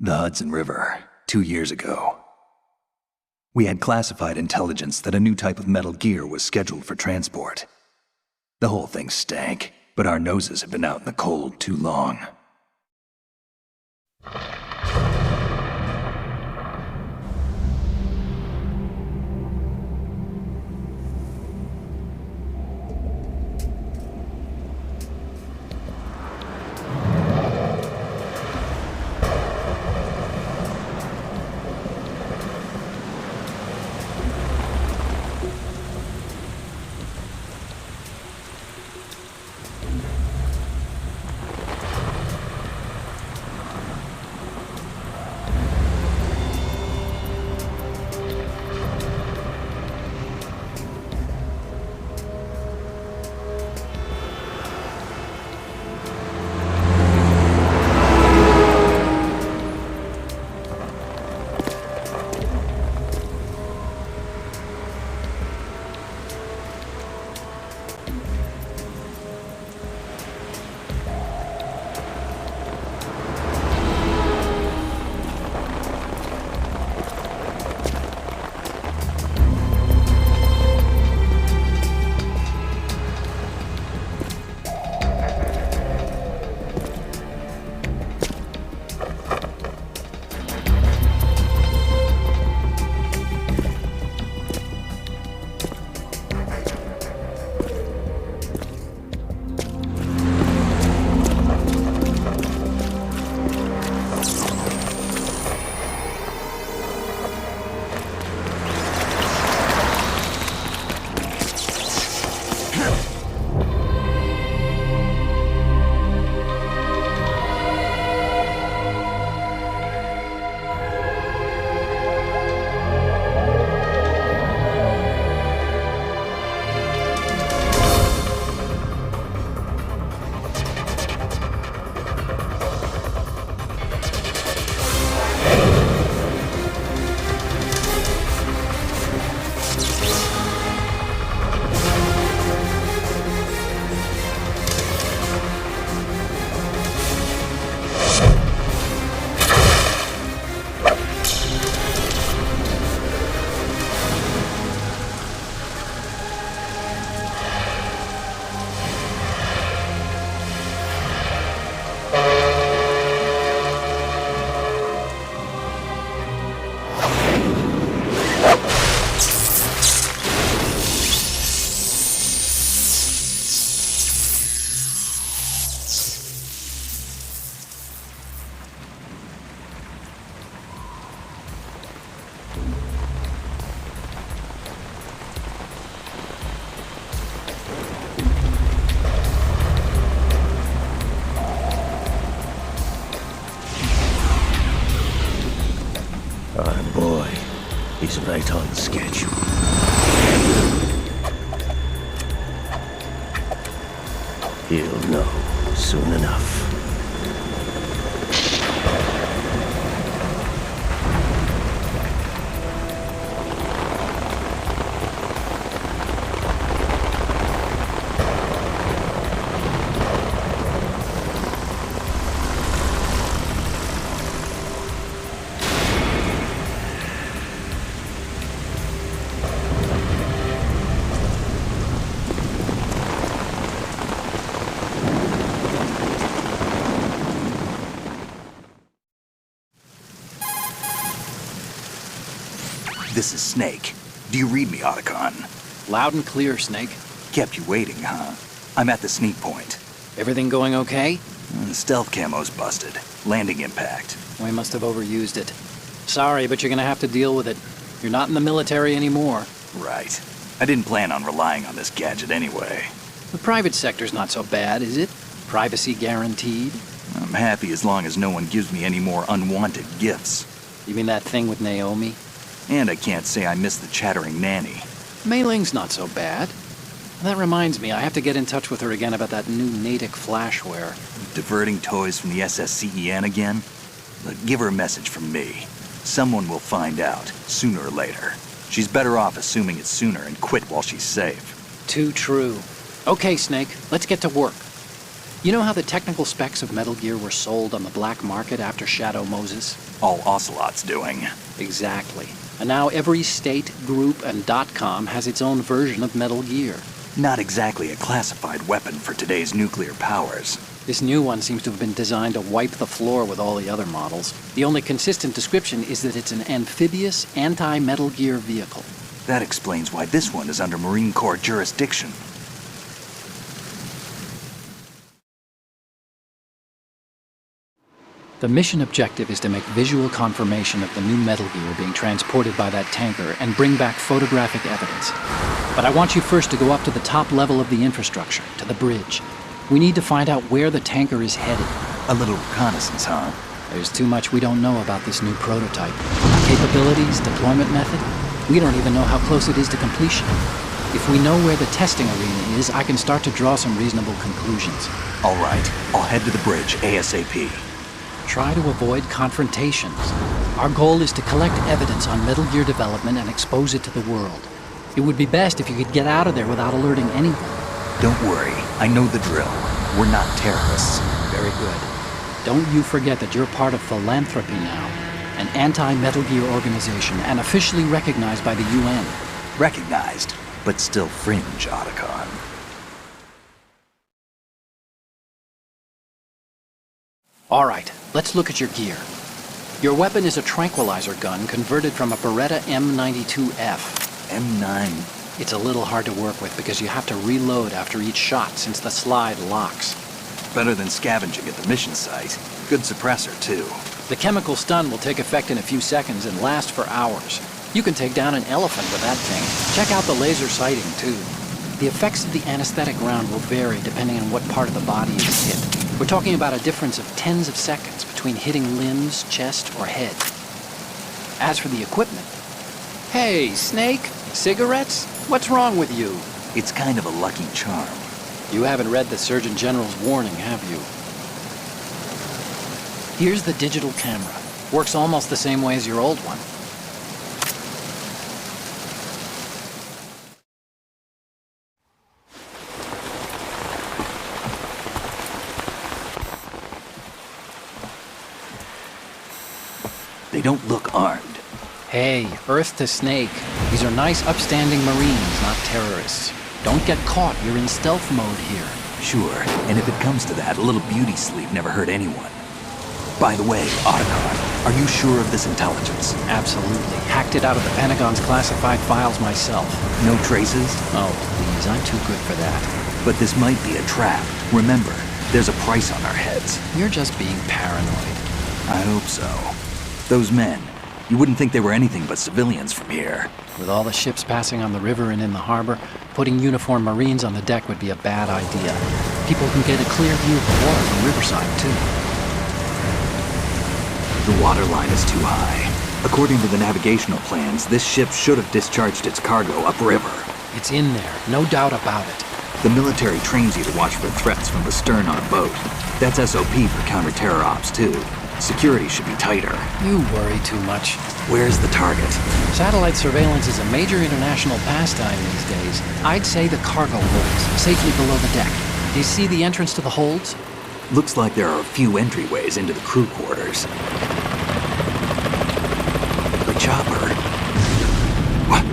The Hudson River, 2 years ago. We had classified intelligence that a new type of metal gear was scheduled for transport. The whole thing stank, but our noses had been out in the cold too long. Our boy, he's right on schedule. He'll know soon enough. This is Snake. Do you read me, Otacon? Loud and clear, Snake. Kept you waiting, huh? I'm at the sneak point. Everything going okay? The stealth camo's busted. Landing impact. We must have overused it. Sorry, but you're gonna have to deal with it. You're not in the military anymore. Right. I didn't plan on relying on this gadget anyway. The private sector's not so bad, is it? Privacy guaranteed? I'm happy as long as no one gives me any more unwanted gifts. You mean that thing with Naomi? And I can't say I miss the chattering nanny. Mei Ling's not so bad. That reminds me, I have to get in touch with her again about that new Natick flashware. Diverting toys from the SSCEN again? Look, give her a message from me. Someone will find out, sooner or later. She's better off assuming it's sooner and quit while she's safe. Too true. Okay, Snake, let's get to work. You know how the technical specs of Metal Gear were sold on the black market after Shadow Moses? All Ocelot's doing. Exactly. And now every state, group, and .com has its own version of Metal Gear. Not exactly a classified weapon for today's nuclear powers. This new one seems to have been designed to wipe the floor with all the other models. The only consistent description is that it's an amphibious, anti-Metal Gear vehicle. That explains why this one is under Marine Corps jurisdiction. The mission objective is to make visual confirmation of the new Metal Gear being transported by that tanker and bring back photographic evidence. But I want you first to go up to the top level of the infrastructure, to the bridge. We need to find out where the tanker is headed. A little reconnaissance, huh? There's too much we don't know about this new prototype. Capabilities, deployment method. We don't even know how close it is to completion. If we know where the testing arena is, I can start to draw some reasonable conclusions. All right, I'll head to the bridge ASAP. Try to avoid confrontations. Our goal is to collect evidence on Metal Gear development and expose it to the world. It would be best if you could get out of there without alerting anyone. Don't worry, I know the drill. We're not terrorists. Very good. Don't you forget that you're part of Philanthropy now, an anti-Metal Gear organization and officially recognized by the UN. Recognized, but still fringe, Otacon. All right, let's look at your gear. Your weapon is a tranquilizer gun converted from a Beretta M92F. M9. It's a little hard to work with because you have to reload after each shot since the slide locks. Better than scavenging at the mission site. Good suppressor, too. The chemical stun will take effect in a few seconds and last for hours. You can take down an elephant with that thing. Check out the laser sighting, too. The effects of the anesthetic round will vary depending on what part of the body is hit. We're talking about a difference of tens of seconds between hitting limbs, chest, or head. As for the equipment... Hey, Snake! Cigarettes? What's wrong with you? It's kind of a lucky charm. You haven't read the Surgeon General's warning, have you? Here's the digital camera. Works almost the same way as your old one. They don't look armed. Hey, Earth to Snake. These are nice, upstanding Marines, not terrorists. Don't get caught. You're in stealth mode here. Sure, and if it comes to that, a little beauty sleep never hurt anyone. By the way, Otacon, are you sure of this intelligence? Absolutely. Hacked it out of the Pentagon's classified files myself. No traces? Oh, please, I'm too good for that. But this might be a trap. Remember, there's a price on our heads. You're just being paranoid. I hope so. Those men, you wouldn't think they were anything but civilians from here. With all the ships passing on the river and in the harbor, putting uniformed Marines on the deck would be a bad idea. People can get a clear view of the water from Riverside, too. The water line is too high. According to the navigational plans, this ship should have discharged its cargo upriver. It's in there, no doubt about it. The military trains you to watch for threats from the stern on a boat. That's SOP for counter-terror ops, too. Security should be tighter. You worry too much. Where's the target? Satellite surveillance is a major international pastime these days. I'd say the cargo holds, safely below the deck. Do you see the entrance to the holds? Looks like there are a few entryways into the crew quarters. The chopper. What?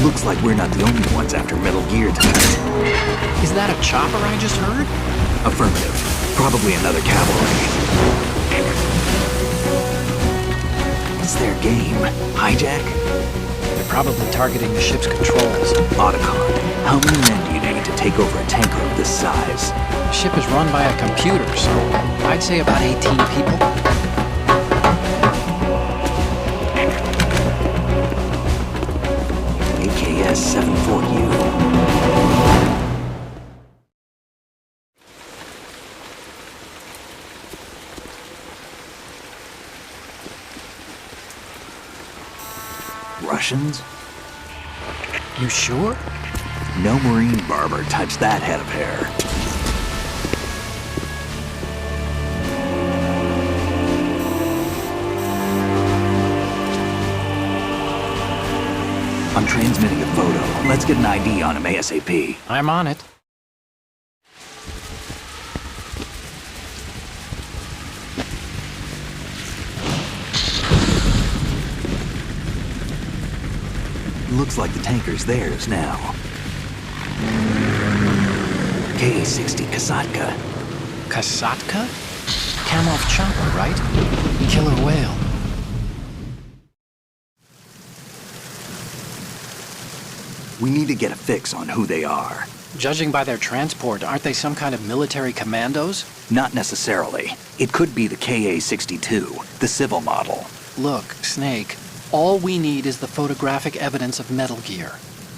Looks like we're not the only ones after Metal Gear tonight. Is that a chopper I just heard? Affirmative. Probably another cavalry. What's their game? Hijack? They're probably targeting the ship's controls. Otacon, how many men do you need to take over a tanker of this size? The ship is run by a computer, so I'd say about 18 people. AKS 74U. Russians? You sure? No marine barber touched that head of hair. I'm transmitting a photo. Let's get an ID on him ASAP. I'm on it. Looks like the tanker's theirs now. Ka-60 Kasatka. Kasatka? Kamov chopper, right? Killer whale. We need to get a fix on who they are. Judging by their transport, aren't they some kind of military commandos? Not necessarily. It could be the Ka-62, the civil model. Look, Snake, all we need is the photographic evidence of Metal Gear.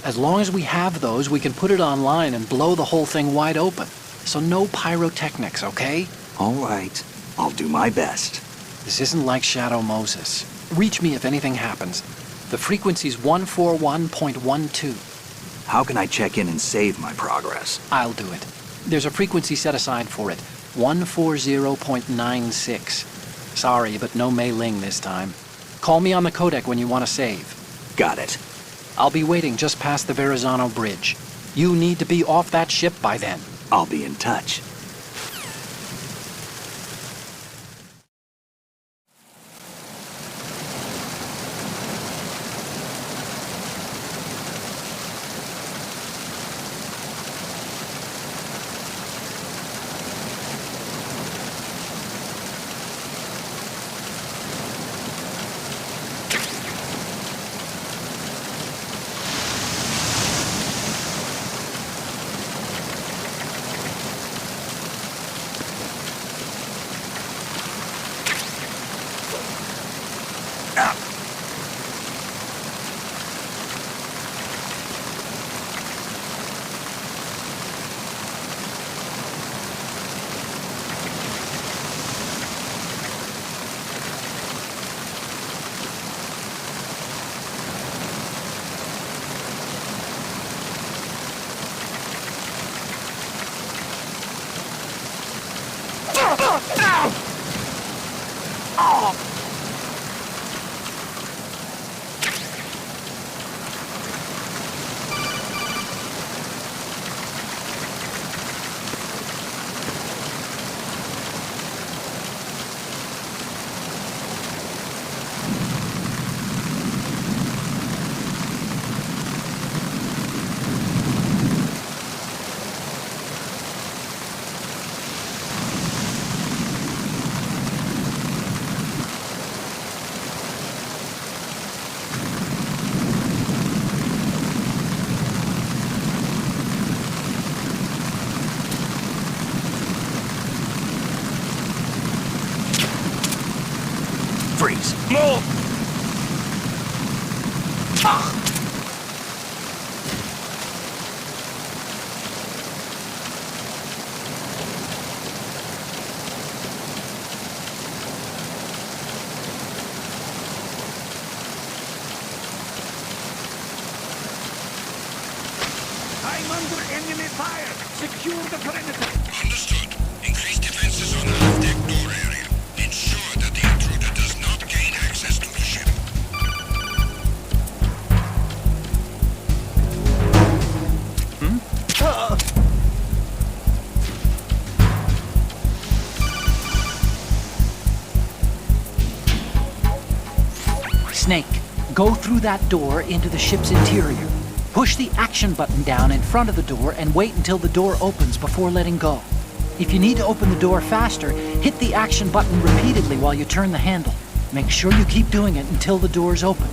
As long as we have those, we can put it online and blow the whole thing wide open. So no pyrotechnics, okay? All right. I'll do my best. This isn't like Shadow Moses. Reach me if anything happens. The frequency's 141.12. How can I check in and save my progress? I'll do it. There's a frequency set aside for it. 140.96. Sorry, but no Mei Ling this time. Call me on the codec when you want to save. Got it. I'll be waiting just past the Verrazano Bridge. You need to be off that ship by then. I'll be in touch. Freeze. Move! I'm under enemy fire! Secure the perimeter! Understood. Increase defenses on half-deck door area. Ensure that the intruder does not gain access to the ship. Snake, go through that door into the ship's interior. Push the action button down in front of the door and wait until the door opens before letting go. If you need to open the door faster, hit the action button repeatedly while you turn the handle. Make sure you keep doing it until the door's open.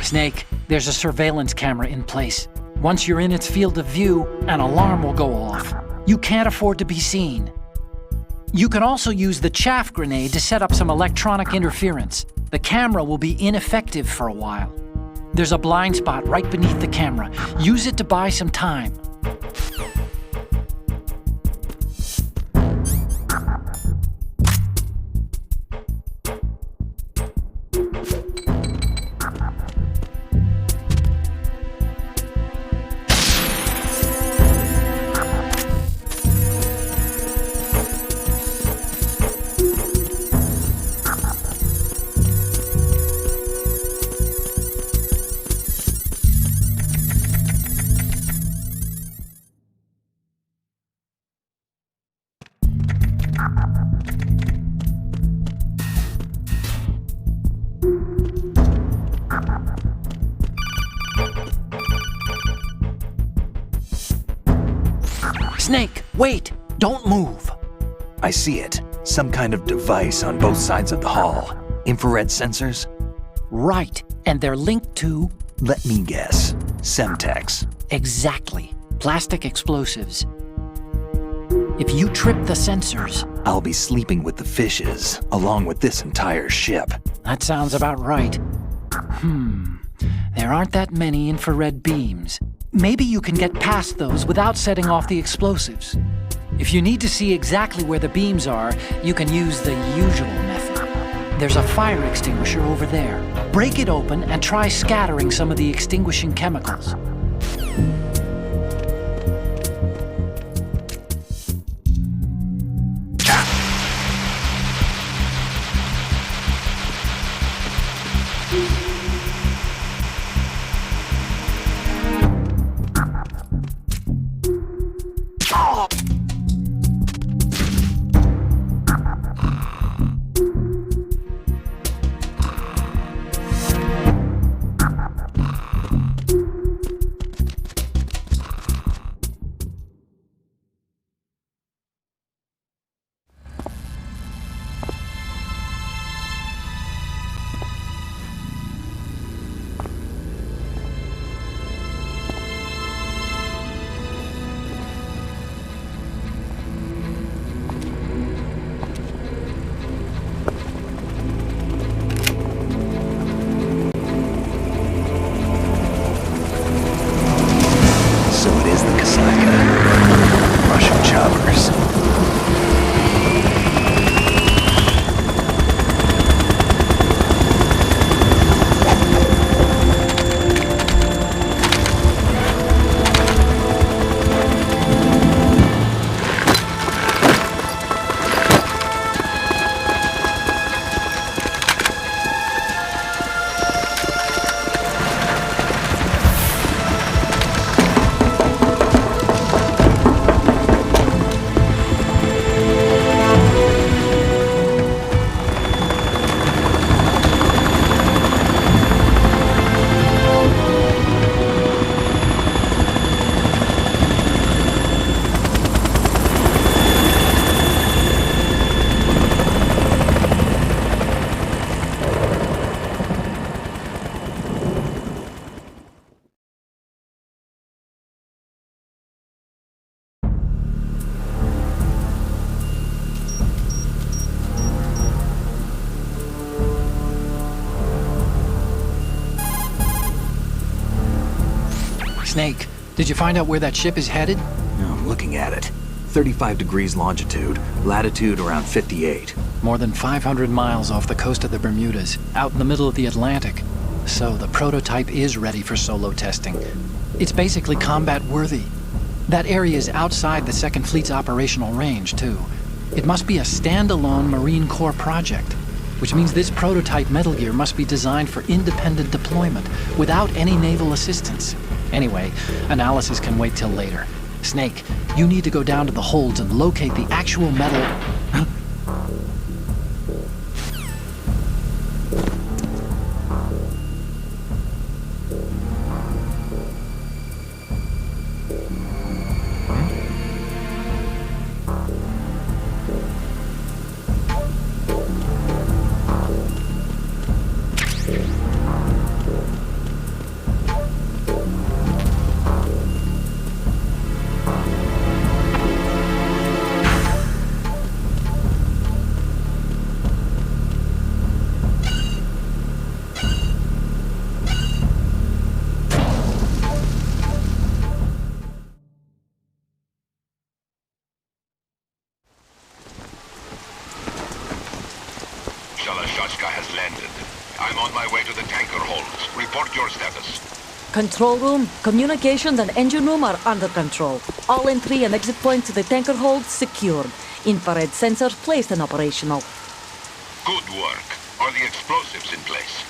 Snake, there's a surveillance camera in place. Once you're in its field of view, an alarm will go off. You can't afford to be seen. You can also use the chaff grenade to set up some electronic interference. The camera will be ineffective for a while. There's a blind spot right beneath the camera. Use it to buy some time. Snake, wait! Don't move! I see it. Some kind of device on both sides of the hall. Infrared sensors? Right, and they're linked to... Let me guess. Semtex. Exactly. Plastic explosives. If you trip the sensors... I'll be sleeping with the fishes, along with this entire ship. That sounds about right. There aren't that many infrared beams. Maybe you can get past those without setting off the explosives. If you need to see exactly where the beams are, you can use the usual method. There's a fire extinguisher over there. Break it open and try scattering some of the extinguishing chemicals. Snake, did you find out where that ship is headed? No, I'm looking at it. 35 degrees longitude, latitude around 58. More than 500 miles off the coast of the Bermudas, out in the middle of the Atlantic. So the prototype is ready for solo testing. It's basically combat-worthy. That area is outside the Second Fleet's operational range, too. It must be a standalone Marine Corps project, which means this prototype Metal Gear must be designed for independent deployment, without any naval assistance. Anyway, analysis can wait till later. Snake, you need to go down to the holds and locate the actual metal... has landed. I'm on my way to the tanker holds. Report your status. Control room, communications and engine room are under control. All entry and exit points to the tanker holds secured. Infrared sensors placed and operational. Good work. Are the explosives in place?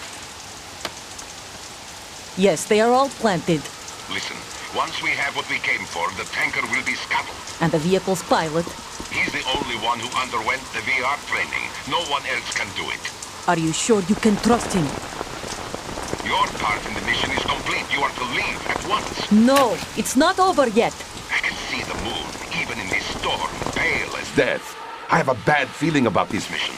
Yes, they are all planted. Listen, once we have what we came for, the tanker will be scuttled. And the vehicle's pilot? He's the only one who underwent the VR training. No one else can do it. Are you sure you can trust him? Your part in the mission is complete. You are to leave at once. No, it's not over yet. I can see the moon, even in this storm, pale as Death. I have a bad feeling about this mission.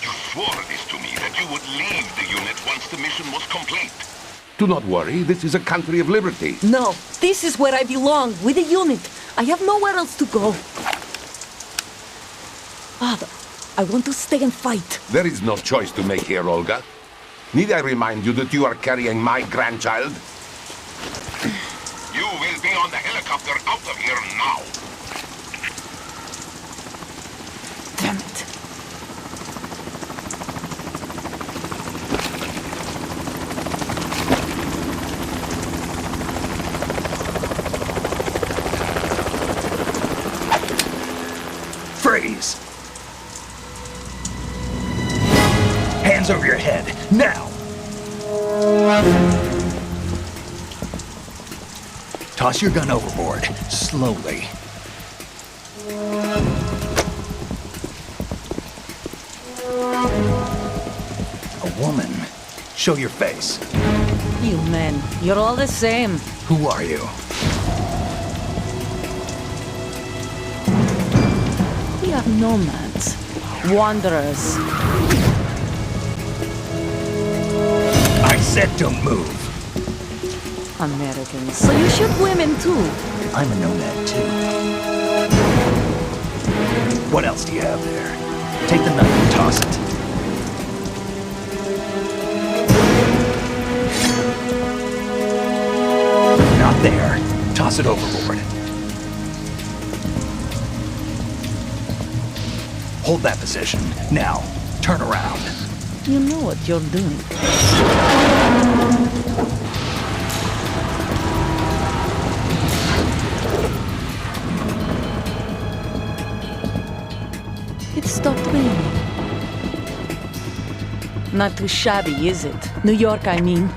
You swore this to me, that you would leave the unit once the mission was complete. Do not worry, this is a country of liberty. No, this is where I belong, with the unit. I have nowhere else to go. Father, I want to stay and fight. There is no choice to make here, Olga. Need I remind you that you are carrying my grandchild? You will be on the helicopter out of here now. Damn it. Freeze! Hands over your head, now! Toss your gun overboard, slowly. A woman. Show your face. You men, you're all the same. Who are you? We are nomads, wanderers. I said don't move. Americans. So you shoot women too. I'm a nomad too. What else do you have there? Take the knife and toss it. Not there. Toss it overboard. Hold that position. Now, turn around. You know what you're doing. It stopped raining. Not too shabby, is it? New York, I mean.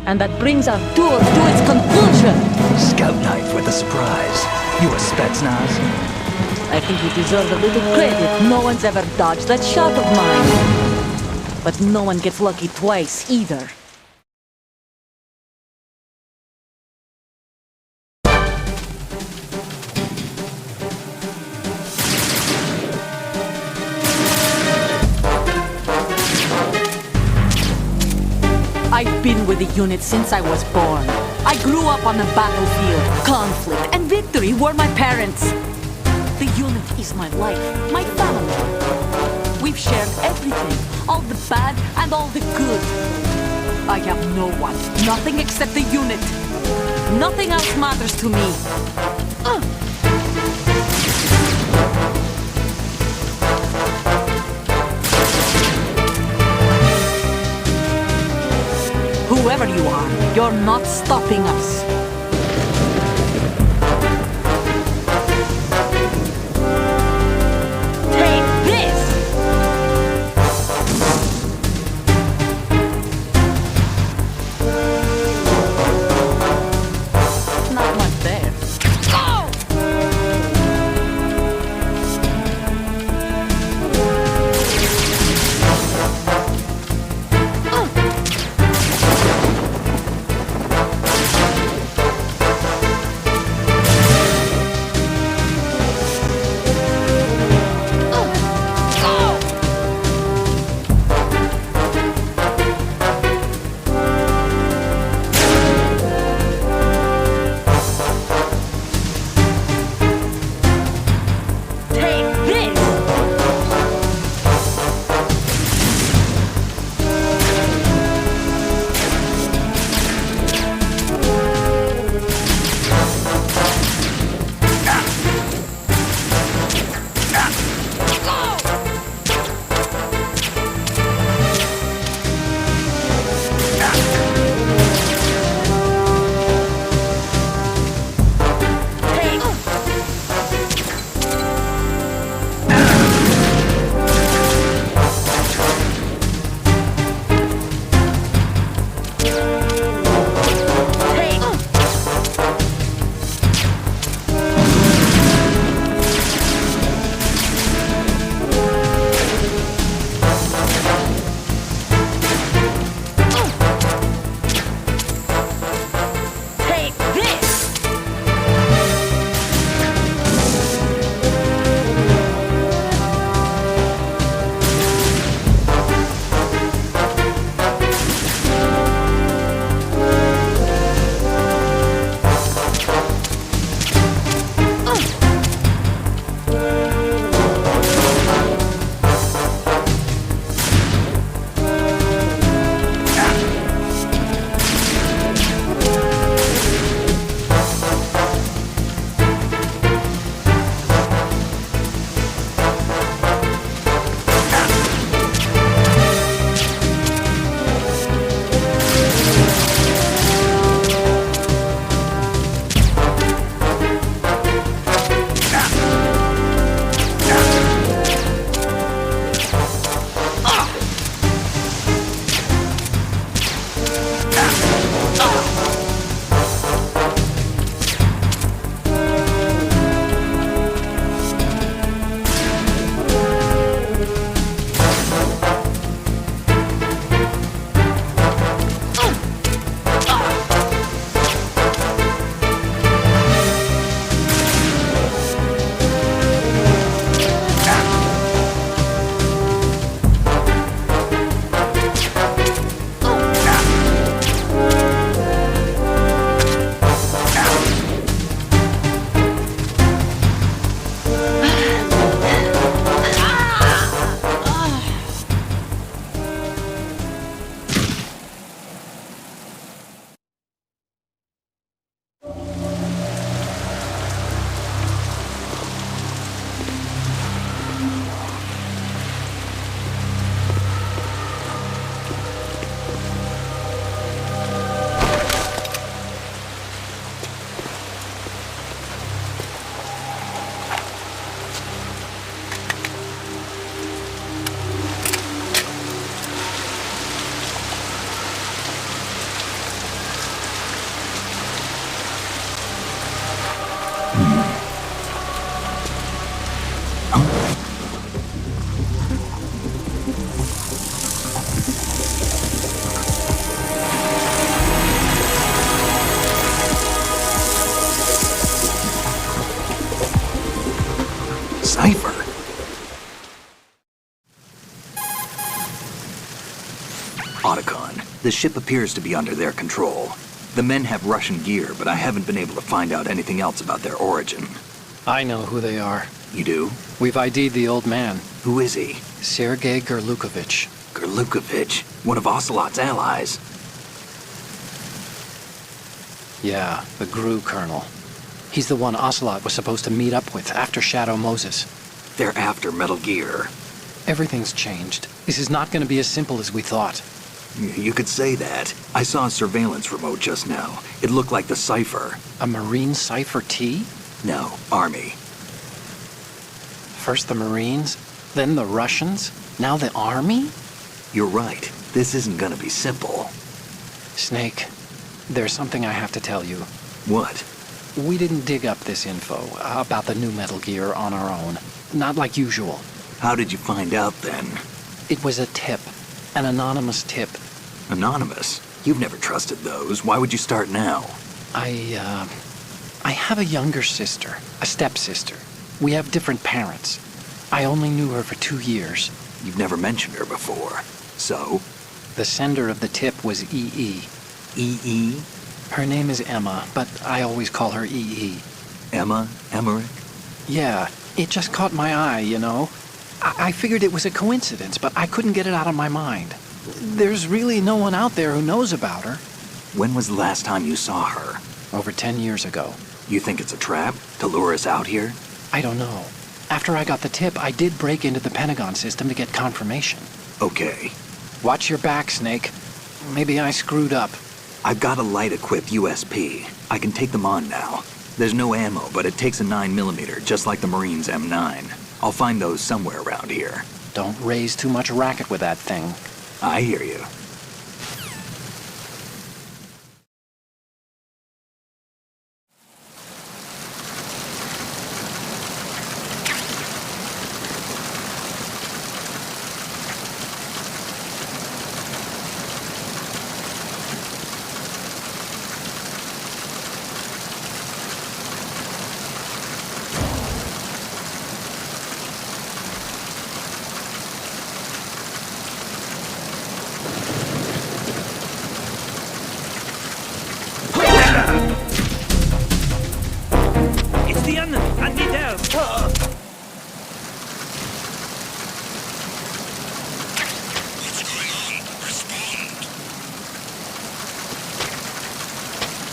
And that brings our tour to its conclusion. Scout knife with a surprise. You a Spetsnaz? I think you deserve a little credit. No one's ever dodged that shot of mine. But no one gets lucky twice, either. I've been with the unit since I was born. I grew up on the battlefield. Conflict and victory were my parents. The unit is my life, my family. We've shared everything, all the bad and all the good. I have no one, nothing except the unit. Nothing else matters to me. Whoever you are, you're not stopping us. Take this! Not much there. Go! cipher. Otacon, the ship appears to be under their control. The men have Russian gear, but I haven't been able to find out anything else about their origin. I know who they are. You do? We've ID'd the old man, Who is he? Sergei Gerlukovich. Gerlukovich, one of Ocelot's allies. Yeah, the GRU colonel. He's the one Ocelot was supposed to meet up with after Shadow Moses. They're after Metal Gear. Everything's changed. This is not going to be as simple as we thought. You could say that. I saw a surveillance remote just now. It looked like the cipher. A Marine Cipher T? No, Army. First the Marines, then the Russians, now the Army? You're right. This isn't gonna be simple. Snake, there's something I have to tell you. What? We didn't dig up this info about the new Metal Gear on our own. Not like usual. How did you find out then? It was a tip. An anonymous tip. Anonymous? You've never trusted those. Why would you start now? I have a younger sister, a stepsister. We have different parents. I only knew her for 2 years. You've never mentioned her before. So? The sender of the tip was EE. EE? Her name is Emma, but I always call her EE. Emma? Emmerich? Yeah, it just caught my eye, you know? I figured it was a coincidence, but I couldn't get it out of my mind. There's really no one out there who knows about her. When was the last time you saw her? Over 10 years ago. You think it's a trap? To lure us out here? I don't know. After I got the tip, I did break into the Pentagon system to get confirmation. Okay. Watch your back, Snake. Maybe I screwed up. I've got a light-equipped USP. I can take them on now. There's no ammo, but it takes a 9mm, just like the Marines' M9. I'll find those somewhere around here. Don't raise too much racket with that thing. I hear you. It's the enemy! I need help! What's going on? Respond.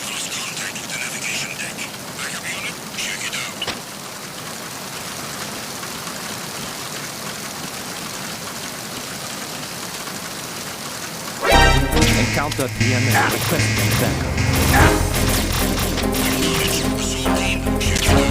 Lost contact with the navigation deck. Backup unit, check it out. Encounter DMS requesting backup. Acknowledge. Assault team, check it out.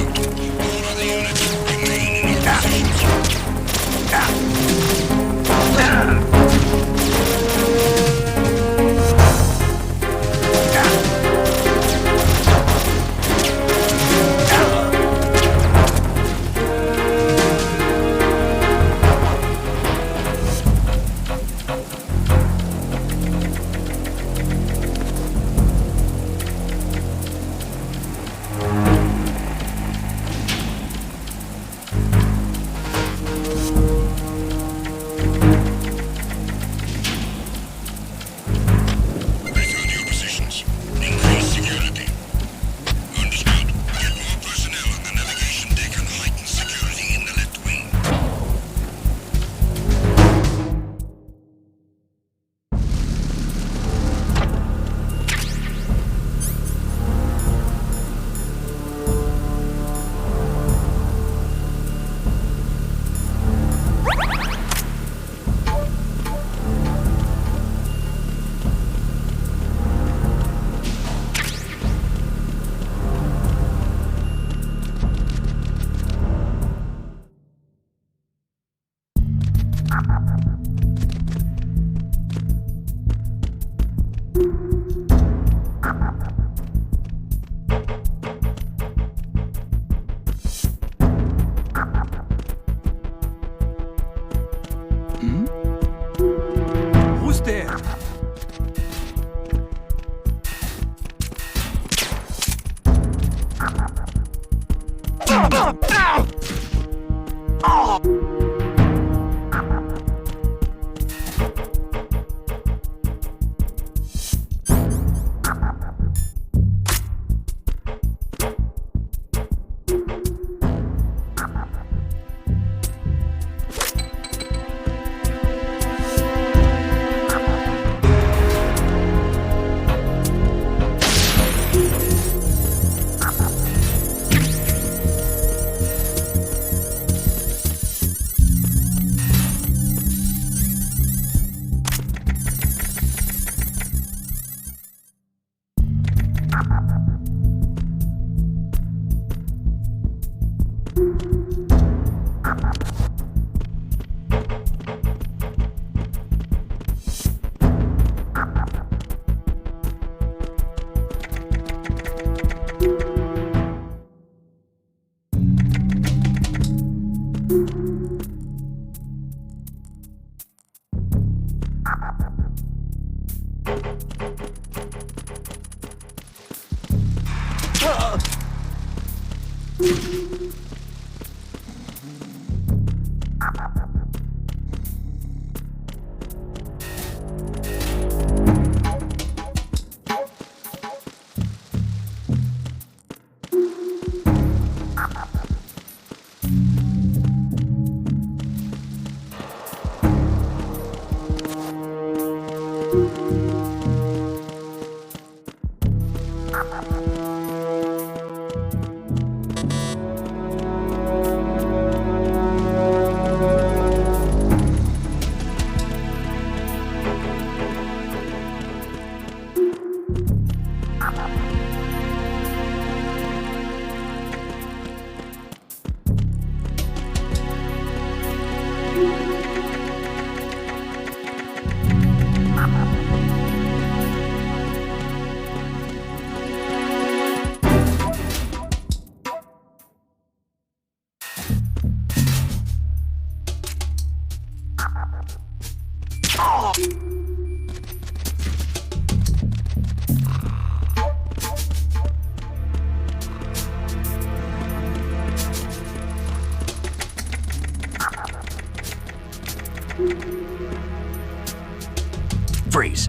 All other units, remain in your positions. Return to your positions. Increase security. Understood. Get more personnel on the navigation deck and heighten security in the left wing. Who's there? Freeze.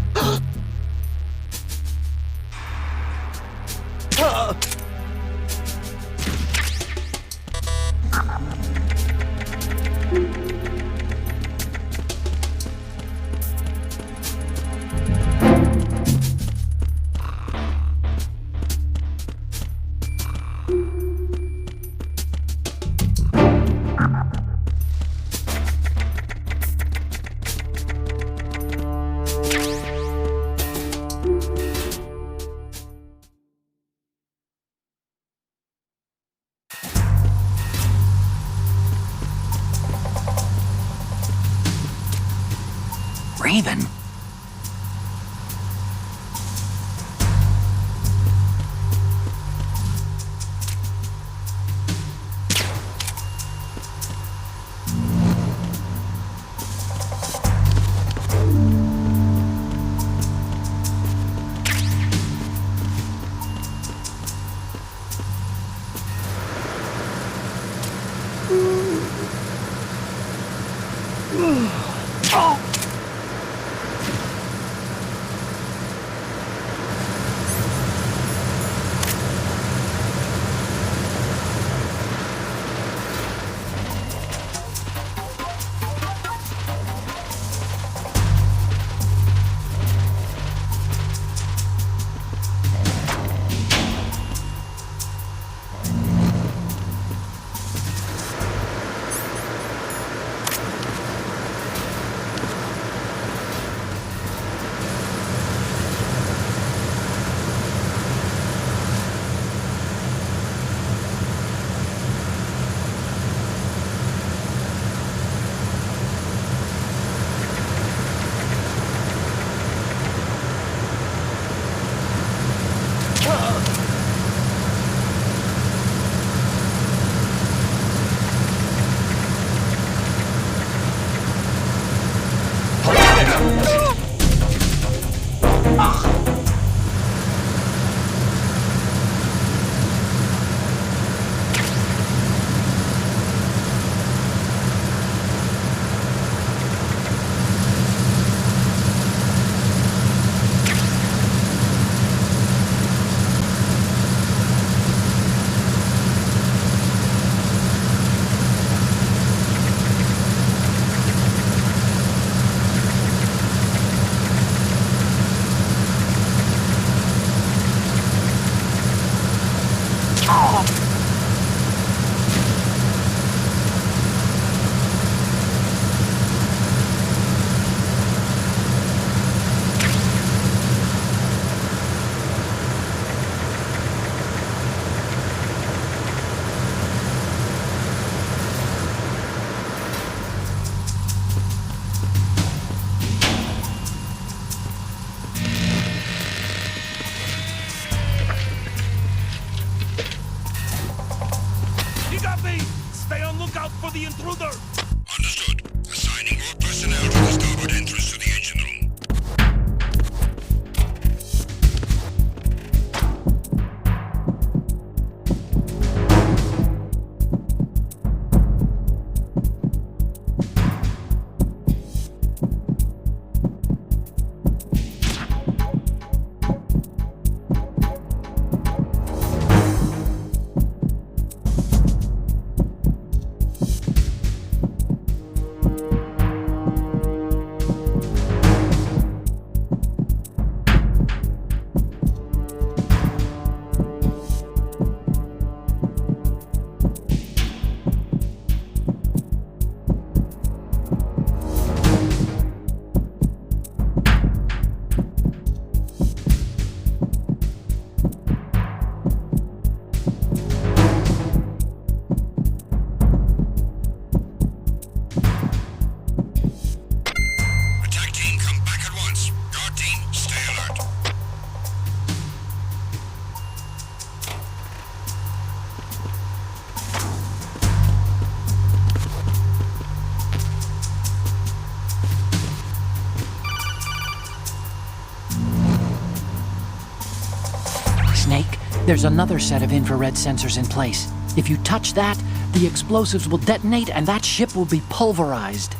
There's another set of infrared sensors in place. If you touch that, the explosives will detonate and that ship will be pulverized.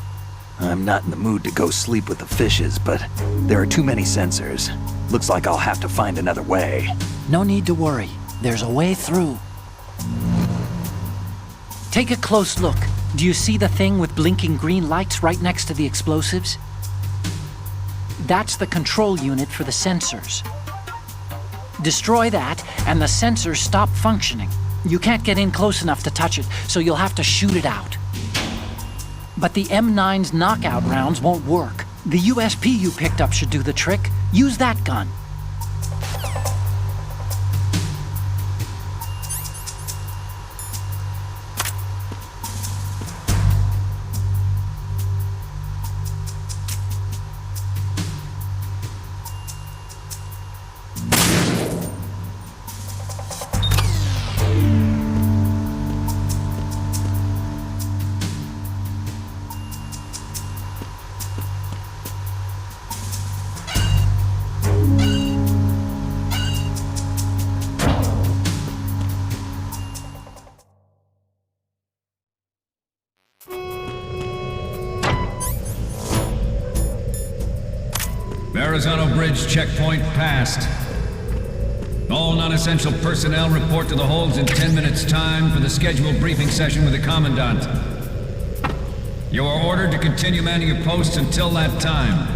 I'm not in the mood to go sleep with the fishes, but there are too many sensors. Looks like I'll have to find another way. No need to worry. There's a way through. Take a close look. Do you see the thing with blinking green lights right next to the explosives? That's the control unit for the sensors. Destroy that, and the sensors stop functioning. You can't get in close enough to touch it, so you'll have to shoot it out. But the M9's knockout rounds won't work. The USP you picked up should do the trick. Use that gun. Verrazano Bridge checkpoint passed. All non-essential personnel report to the holds in 10 minutes' time for the scheduled briefing session with the Commandant. You are ordered to continue manning your posts until that time.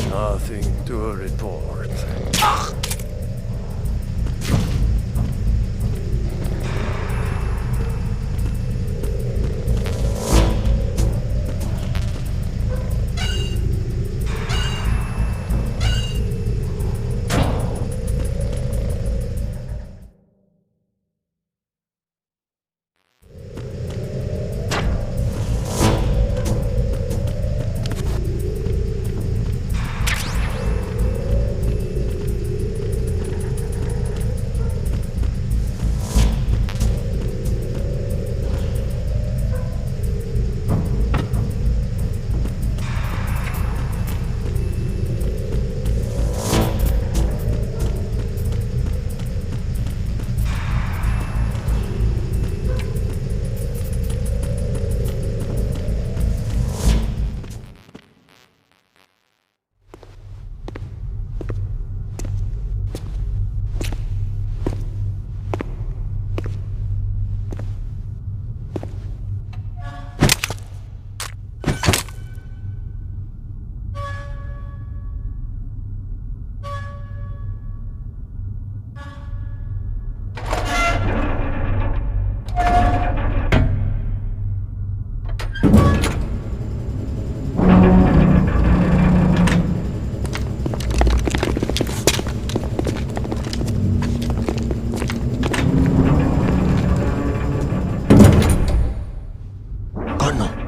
Nothing to report.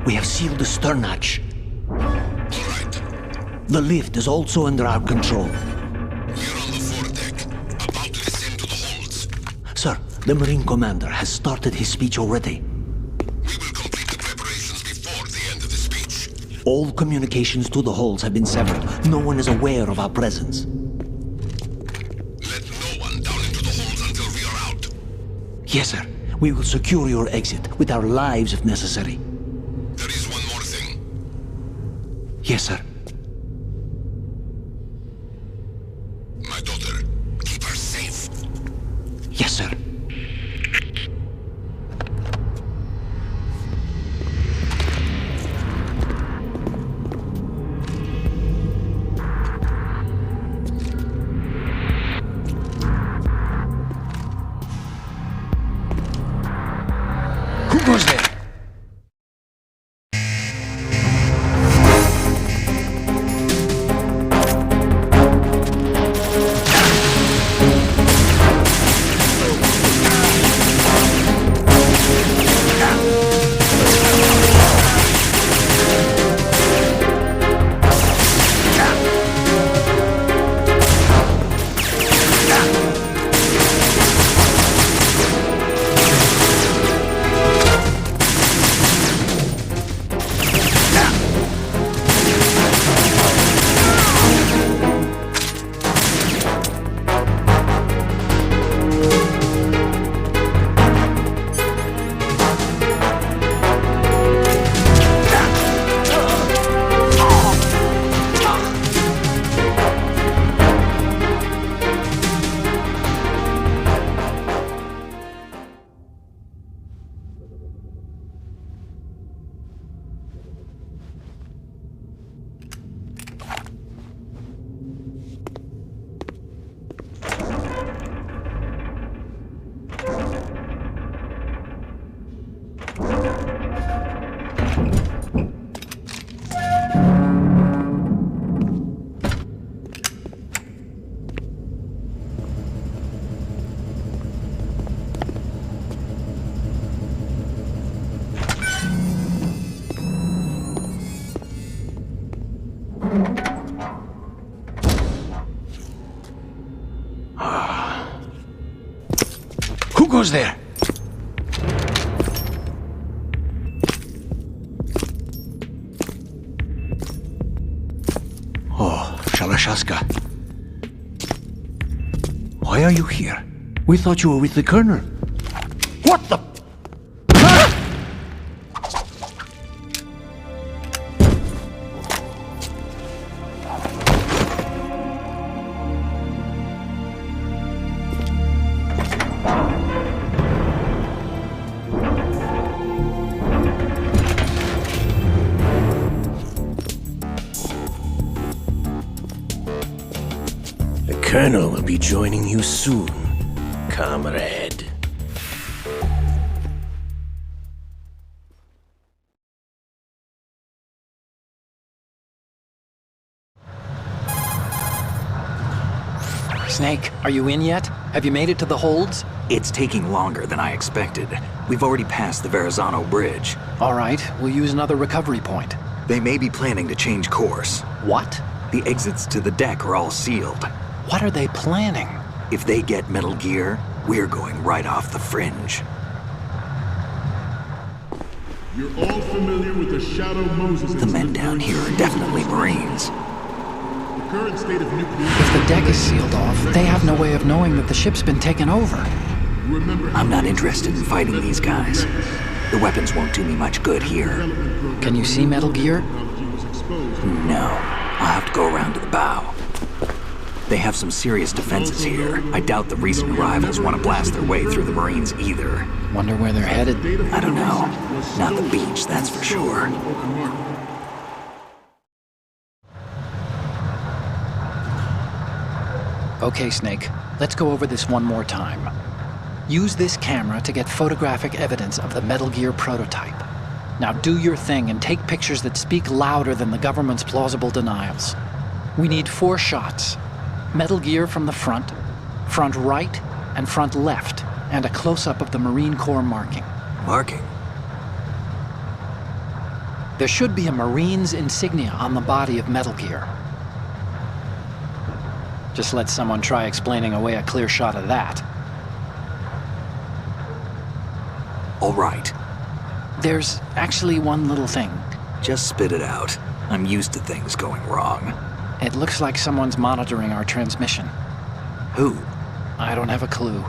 We have sealed the stern hatch. All right. The lift is also under our control. We're on the foredeck, about to descend to the holds. Sir, the Marine Commander has started his speech already. We will complete the preparations before the end of the speech. All communications to the holds have been severed. No one is aware of our presence. Let no Yes, sir. We will secure your exit with our lives if necessary. There is one more thing. Yes, sir. My daughter. Keep her safe. Yes, sir. Who goes there? Who goes there? Oh, Shalashaska. Why are you here? We thought you were with the Colonel. What the... The Colonel will be joining you soon, comrade. Snake, are you in yet? Have you made it to the holds? It's taking longer than I expected. We've already passed the Verrazano Bridge. All right, we'll use another recovery point. They may be planning to change course. What? The exits to the deck are all sealed. What are they planning? If they get Metal Gear, we're going right off the fringe. You're all familiar with the Shadow Moses The men down here are definitely Marines. The current state of nuclear... If the deck is sealed off, they have no way of knowing that the ship's been taken over. I'm not interested in fighting these guys. The weapons won't do me much good here. Can you see Metal Gear? No. I'll have to go around to the bow. They have some serious defenses here. I doubt the recent arrivals want to blast their way through the Marines either. Wonder where they're headed? I don't know. Not the beach, that's for sure. Okay, Snake. Let's go over this one more time. Use this camera to get photographic evidence of the Metal Gear prototype. Now do your thing and take pictures that speak louder than the government's plausible denials. We need 4 shots. Metal Gear from the front right, and front left, and a close-up of the Marine Corps marking. Marking? There should be a Marine's insignia on the body of Metal Gear. Just let someone try explaining away a clear shot of that. All right. There's actually one little thing. Just spit it out. I'm used to things going wrong. It looks like someone's monitoring our transmission. Who? I don't have a clue.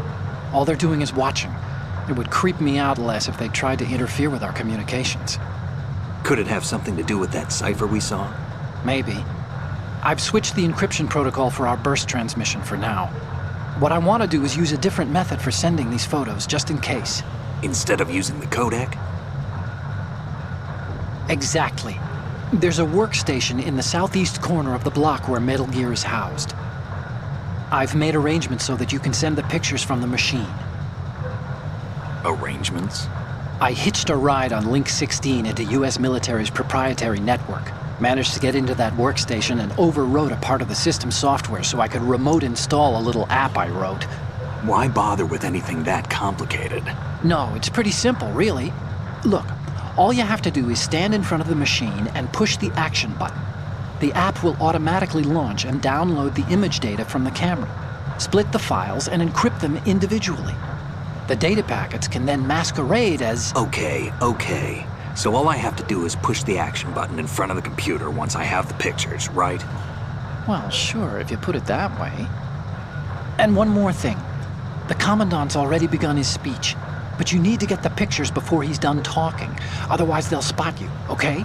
All they're doing is watching. It would creep me out less if they tried to interfere with our communications. Could it have something to do with that cipher we saw? Maybe. I've switched the encryption protocol for our burst transmission for now. What I want to do is use a different method for sending these photos, just in case. Instead of using the codec? Exactly. There's a workstation in the southeast corner of the block where Metal Gear is housed. I've made arrangements so that you can send the pictures from the machine. Arrangements? I hitched a ride on Link 16 into US military's proprietary network. Managed to get into that workstation and overwrote a part of the system software so I could remote install a little app I wrote. Why bother with anything that complicated? No, it's pretty simple, really. Look, all you have to do is stand in front of the machine and push the action button. The app will automatically launch and download the image data from the camera, split the files, and encrypt them individually. The data packets can then masquerade as... Okay. So all I have to do is push the action button in front of the computer once I have the pictures, right? Well, sure, if you put it that way. And one more thing. The Commandant's already begun his speech, but you need to get the pictures before he's done talking. Otherwise, they'll spot you, okay?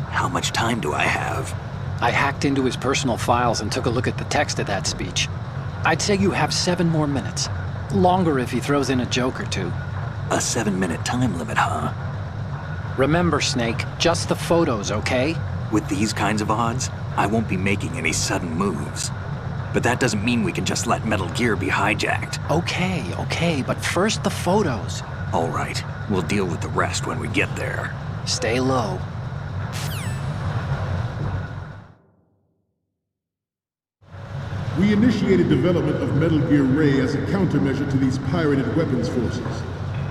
How much time do I have? I hacked into his personal files and took a look at the text of that speech. I'd say you have 7 more minutes. Longer if he throws in a joke or two. A 7-minute time limit, huh? Remember, Snake, just the photos, okay? With these kinds of odds, I won't be making any sudden moves. But that doesn't mean we can just let Metal Gear be hijacked. Okay, but first the photos. All right, we'll deal with the rest when we get there. Stay low. We initiated development of Metal Gear Ray as a countermeasure to these pirated weapons forces.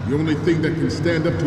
The only thing that can stand up to